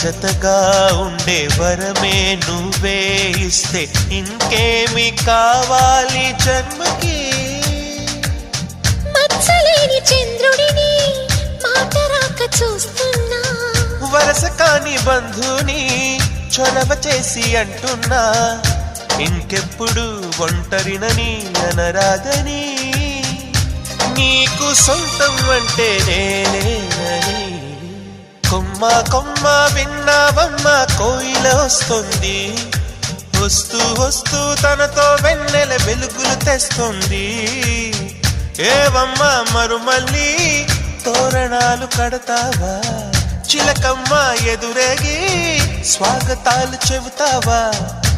జతగా ఉండే వరమే నువ్వే ఇస్తే ఇంకేమి కావాలి జన్మకి. మచ్చలేని చంద్రుడిని మాట రాక చూస్తున్నా, వరస కాని బంధుని చొరవ చేసి అంటున్నా, ఇంకెప్పుడు ఒంటరినని అనరాదని, నీకు సొంతం అంటే నేనేనని. కొమ్మ కొమ్మ విన్నావమ్మ కోయిల వస్తుంది, వస్తూ వస్తూ తనతో వెన్నెల వెలుగులు తెస్తుంది. ఏవమ్మ మరుమల్లి తోరణాలు కడతావా, చిలకమ్మ ఎదురేగి స్వాగతాలు చెబుతావా.